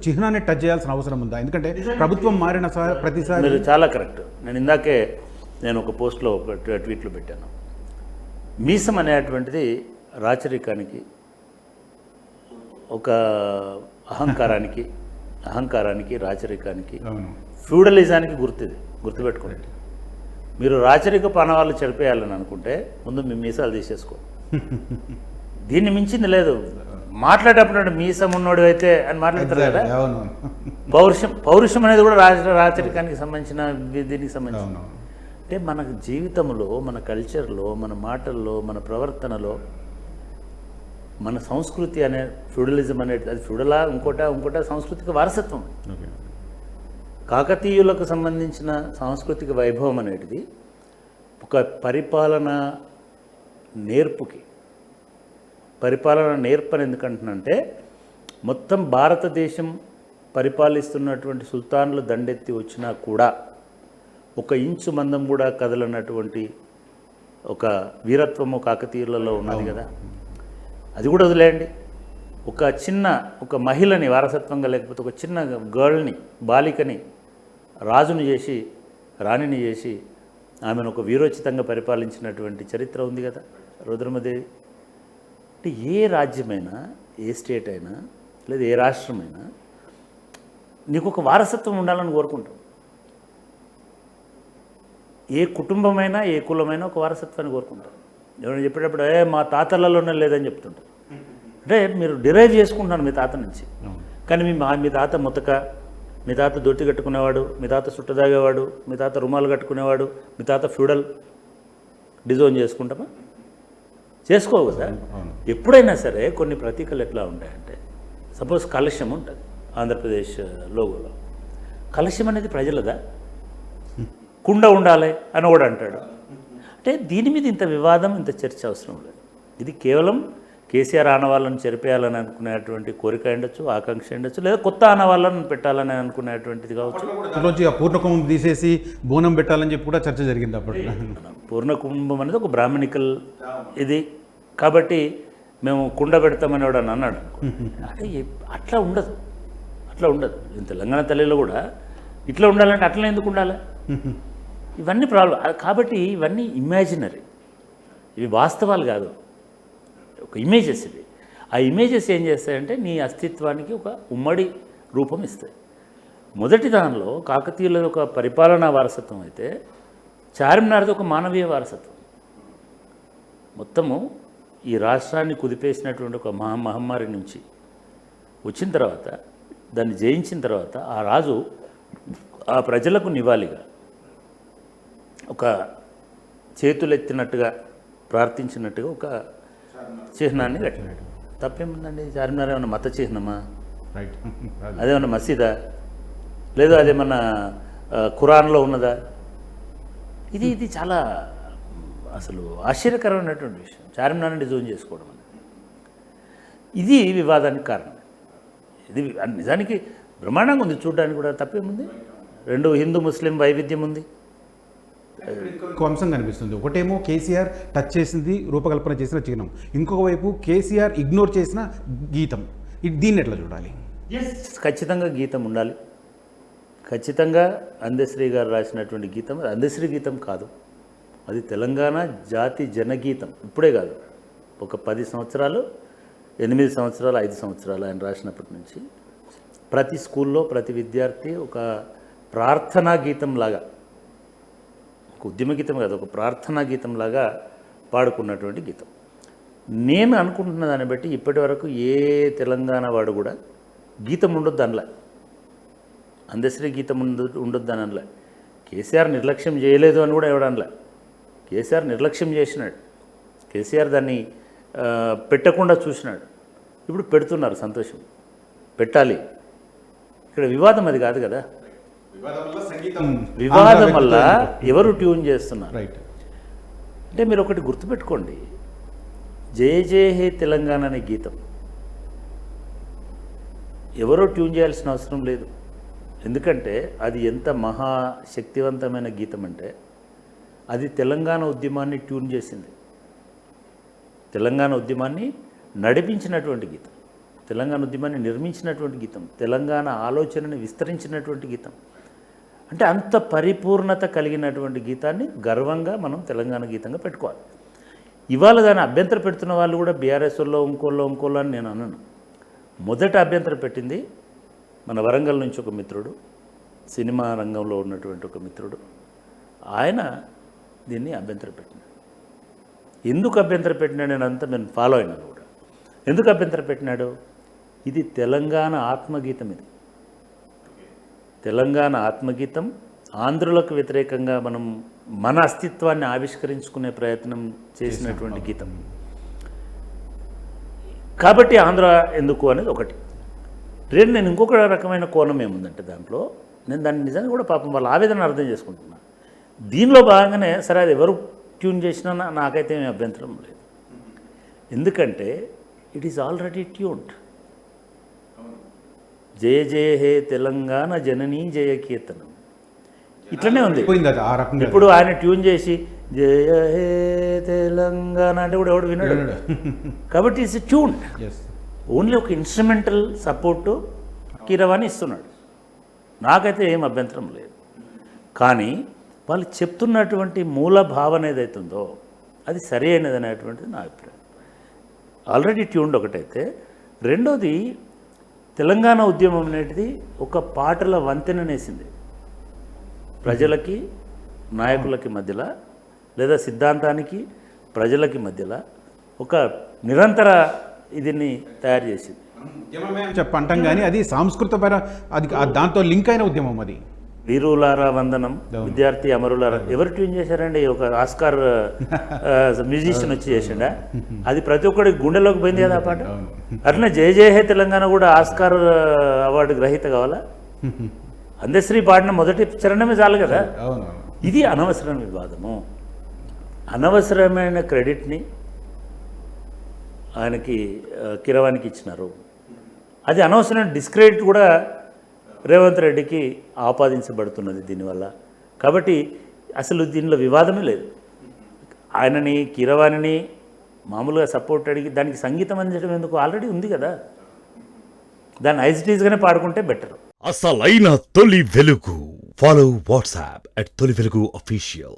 చిహ్నాన్ని టచ్ చేయాల్సిన అవసరం ఉందా? ఎందుకంటే ప్రభుత్వం మారిన ప్రతిసారి మీరు చాలా కరెక్ట్. నేను ఇందాకే ఒక పోస్ట్లో ఒక ట్వీట్లో పెట్టాను. మీసం అనేటువంటిది రాచరికానికి, ఒక అహంకారానికి రాచరికానికి, ఫ్యూడలిజానికి గుర్తుపెట్టుకోండి. మీరు రాచరిక పనవాళ్ళు చెరిపేయాలని అనుకుంటే ముందు మీ మీసాలు తీసేసుకో. దీన్ని మించింది లేదు. మాట్లాడేటప్పుడు మీసం ఉన్నోడు అయితే అని మాట్లాడతారు కదా. పౌరుషం అనేది కూడా రాచరికానికి సంబంధించిన, దీనికి సంబంధించిన. అంటే మన జీవితంలో, మన కల్చర్లో, మన మాటల్లో, మన ప్రవర్తనలో, మన సంస్కృతి అనే ఫ్యూడలిజం అనేది, అది ఫ్యూడలా ఇంకోట సాంస్కృతిక వారసత్వం. కాకతీయులకు సంబంధించిన సాంస్కృతిక వైభవం అనేటిది ఒక పరిపాలన నేర్పని ఎందుకంటున్నంటే, మొత్తం భారతదేశం పరిపాలిస్తున్నటువంటి సుల్తాన్లు దండెత్తి వచ్చినా కూడా ఒక ఇంచు మందం కూడా కదలనటువంటి ఒక వీరత్వము కాకతీయులలో ఉన్నది కదా. అది కూడా వదిలేయండి. ఒక మహిళని వారసత్వంగా, లేకపోతే ఒక చిన్న గర్ల్ని, బాలికని రాజుని చేసి, రాణిని చేసి, ఆమెను ఒక వీరోచితంగా పరిపాలించినటువంటి చరిత్ర ఉంది కదా రుద్రమదేవి. అంటే ఏ రాజ్యమైనా, ఏ స్టేట్ అయినా, లేదా ఏ రాష్ట్రమైనా నీకు ఒక వారసత్వం ఉండాలని కోరుకుంటాం. ఏ కుటుంబమైనా, ఏ కులమైనా ఒక వారసత్వాన్ని కోరుకుంటాం. ఎవరైనా చెప్పేటప్పుడు మా తాతలలోనే లేదని చెప్తుంటారు. అంటే మీరు డిరైవ్ చేసుకుంటున్నారు మీ తాత నుంచి. కానీ మీ తాత ముతక, మీ తాత దొట్టి కట్టుకునేవాడు, మీ తాత చుట్టదాగేవాడు, మీ తాత రుమాలు కట్టుకునేవాడు, మీ తాత ఫ్యూడల్ డిజైన్ చేసుకుంటామా? చేసుకోవు కదా. ఎప్పుడైనా సరే కొన్ని ప్రతీకలు ఎట్లా ఉంటాయంటే, సపోజ్ కలశం ఉంటుంది ఆంధ్రప్రదేశ్ లోగోలో. కలశం అనేది ప్రజలదా? కుండ ఉండాలి అని కూడా అంటాడు. అంటే దీని మీద ఇంత వివాదం, ఇంత చర్చ అవసరం లేదు. ఇది కేవలం కేసీఆర్ ఆనవాళ్ళను చెరిపేయాలని అనుకునేటువంటి కోరిక ఉండొచ్చు, ఆకాంక్ష ఉండొచ్చు, లేదా కొత్త ఆనవాళ్ళను పెట్టాలని అనుకునేటువంటిది కావచ్చు. పూర్ణకుంభం తీసేసి బోనం పెట్టాలని చెప్పి కూడా చర్చ జరిగింది అప్పుడు. పూర్ణకుంభం అనేది ఒక బ్రాహ్మణికల్ ఇది కాబట్టి మేము కుండ పెడతామని వాడు అన్నాడు. అంటే అట్లా ఉండదు. తెలంగాణ తల్లిలో కూడా ఇట్లా ఉండాలంటే అట్లా ఎందుకు ఉండాలి? ఇవన్నీ ప్రాబ్లం. కాబట్టి ఇవన్నీ ఇమాజినరీ, ఇవి వాస్తవాలు కాదు, ఒక ఇమేజెస్. ఇవి ఆ ఇమేజెస్ ఏం చేస్తాయంటే నీ అస్తిత్వానికి ఒక ఉమ్మడి రూపం ఇస్తాయి. మొదటి దానిలో కాకతీయుల ఒక పరిపాలనా వారసత్వం అయితే, చార్మినార్ది ఒక మానవీయ వారసత్వం. మొత్తము ఈ రాష్ట్రాన్ని కుదిపేసినటువంటి ఒక మహమ్మారి నుంచి వచ్చిన తర్వాత, దాన్ని జయించిన తర్వాత, ఆ రాజు ఆ ప్రజలకు నివాళిగా ఒక చేతులెత్తినట్టుగా, ప్రార్థించినట్టుగా ఒక చిహ్నాన్ని కట్టినాడు. తప్పేముందండి? చార్మినార్ ఏమన్నా మత చిహ్నమా? అదేమన్నా మసీదా? లేదా అదేమన్నా ఖురాన్లో ఉన్నదా? ఇది చాలా అసలు ఆశ్చర్యకరమైనటువంటి విషయం, చార్మినార్ని డిజైన్ చేసుకోవడం అనేది. ఇది వివాదానికి కారణం. ఇది నిజానికి బ్రహ్మాండంగా ఉంది, చూడడానికి కూడా తప్పేముంది. రెండు హిందూ ముస్లిం వైవిధ్యం ఉంది. ఇంకో అంశం కనిపిస్తుంది. ఒకటేమో కేసీఆర్ టచ్ చేసింది, రూపకల్పన చేసిన చిహ్నం, ఇంకొక వైపు కేసీఆర్ ఇగ్నోర్ చేసిన గీతం. దీన్ని ఎట్లా చూడాలి? ఖచ్చితంగా గీతం ఉండాలి. ఖచ్చితంగా అందశ్రీ గారు రాసినటువంటి గీతం అది అందశ్రీ గీతం కాదు, అది తెలంగాణ జాతి జనగీతం. ఇప్పుడే కాదు, ఒక 10 సంవత్సరాలు, 8 సంవత్సరాలు, 5 సంవత్సరాలు ఆయన రాసినప్పటి నుంచి ప్రతి స్కూల్లో ప్రతి విద్యార్థి ఒక ప్రార్థనా గీతంలాగా, ఒక ఉద్యమ గీతం కాదు, ఒక ప్రార్థనా గీతంలాగా పాడుకున్నటువంటి గీతం. నేను అనుకుంటున్న దాన్ని బట్టి ఇప్పటి వరకు ఏ తెలంగాణ వాడు కూడా గీతం ఉండొద్దు అనలే, అందశ్రీ గీతం ఉండొద్దు అని అనలే. కేసీఆర్ నిర్లక్ష్యం చేయలేదు అని కూడా ఎవడనలే. కేసీఆర్ నిర్లక్ష్యం చేసినాడు, కేసీఆర్ దాన్ని పెట్టకుండా చూసినాడు. ఇప్పుడు పెడుతున్నారు, సంతోషం, పెట్టాలి. ఇక్కడ వివాదం అది కాదు కదా. వివాదం వల్ల ఎవరు ట్యూన్ చేస్తున్నారు అంటే, మీరు ఒకటి గుర్తుపెట్టుకోండి, జయ జయ హే తెలంగాణ అనే గీతం ఎవరో ట్యూన్ చేయాల్సిన అవసరం లేదు. ఎందుకంటే అది ఎంత మహాశక్తివంతమైన గీతం అంటే, అది తెలంగాణ ఉద్యమాన్ని ట్యూన్ చేసింది, తెలంగాణ ఉద్యమాన్ని నడిపించినటువంటి గీతం. తెలంగాణ ఉద్యమాన్ని నిర్మించినటువంటి గీతం, తెలంగాణ ఆలోచనని విస్తరించినటువంటి గీతం. అంటే అంత పరిపూర్ణత కలిగినటువంటి గీతాన్ని గర్వంగా మనం తెలంగాణ గీతంగా పెట్టుకోవాలి. ఇవాళ దాన్ని అభ్యంతర పెడుతున్న వాళ్ళు కూడా బీఆర్ఎస్లో ఇంకోళ్ళు అని నేను అన్నాను. మొదట అభ్యంతరం పెట్టింది మన వరంగల్ నుంచి ఒక మిత్రుడు, సినిమా రంగంలో ఉన్నటువంటి ఒక మిత్రుడు. ఆయన దీన్ని అభ్యంతరం పెట్టినాడు. ఎందుకు అభ్యంతరం పెట్టినాడు నేను అంతా నేను ఫాలో అయినాను కూడా. ఎందుకు అభ్యంతరం పెట్టినాడు? ఇది తెలంగాణ ఆత్మగీతం. ఇది తెలంగాణ ఆత్మగీతం. ఆంధ్రులకు వ్యతిరేకంగా మనం మన అస్తిత్వాన్ని ఆవిష్కరించుకునే ప్రయత్నం చేసినటువంటి గీతం. కాబట్టి ఆంధ్ర ఎందుకు అనేది ఒకటి. రెండు, నేను ఇంకొక రకమైన కోణం ఏముందంటే దాంట్లో నేను దాన్ని నిజంగా కూడా పాపం వాళ్ళ ఆవేదన అర్థం చేసుకుంటున్నా. దీనిలో భాగంగానే సరే అది ఎవరు ట్యూన్ చేసినా నాకైతే ఏమీ అభ్యంతరం లేదు. ఎందుకంటే ఇట్ ఈస్ ఆల్రెడీ ట్యూన్డ్. జయ జయ హే తెలంగాణ జననీ జయ కీర్తనం ఇట్లనే ఉంది. ఇప్పుడు ఆయన ట్యూన్ చేసి జయ హే తెలంగాణ అంటే కూడా ఎవడు వినడు. కాబట్టి ఇట్స్ ట్యూన్డ్. ఓన్లీ ఒక ఇన్స్ట్రుమెంటల్ సపోర్టు కీరవాణి ఇస్తున్నాడు. నాకైతే ఏం అభ్యంతరం లేదు. కానీ వాళ్ళు చెప్తున్నటువంటి మూల భావన ఏదైతుందో అది సరి అయినది అనేటువంటిది నా అభిప్రాయం. ఆల్రెడీ ట్యూన్డ్ ఒకటైతే, రెండోది తెలంగాణ ఉద్యమం అనేటిది ఒక పాటల వంతెననేసింది ప్రజలకి నాయకులకి మధ్యలో, లేదా సిద్ధాంతానికి ప్రజలకి మధ్యలో ఒక నిరంతర ఇదిని తయారు చేసింది. చెప్పంటాం కానీ అది సాంస్కృతికపర, అది దాంతో లింక్ అయిన ఉద్యమం. అది వీరులారా వందనం, విద్యార్థి అమరులారా ఎవరు ట్యూన్ చేశారండి? ఒక ఆస్కార్ మ్యూజిషియన్ వచ్చి చేసిండా? అది ప్రతి ఒక్కడి గుండెలోకి పోయింది కదా ఆ పాట. అట్లనే జయ జయ హే తెలంగాణ కూడా ఆస్కార్ అవార్డు గ్రహీత కావాలా? అందశ్రీ పాడిన మొదటి చరణమే చాలు కదా. ఇది అనవసరమైన వివాదము, అనవసరమైన క్రెడిట్ని ఆయనకి కీరవాణికి ఇచ్చినారు. అది అనవసరమైన డిస్క్రెడిట్ కూడా రేవంత్ రెడ్డికి ఆపాదించబడుతున్నది దీనివల్ల. కాబట్టి అసలు దీనిలో వివాదమే లేదు. ఆయనని కీరవాణిని మామూలుగా సపోర్ట్ అడిగి దానికి సంగీతం అందించడం ఎందుకు? ఆల్రెడీ ఉంది కదా, దాన్ని యాజ్ ఇట్ ఈజ్గానే పాడుకుంటే బెటర్. అసలైన తొలి వెలుగు. ఫాలో వాట్సాప్ @తొలి వెలుగు అఫీషియల్.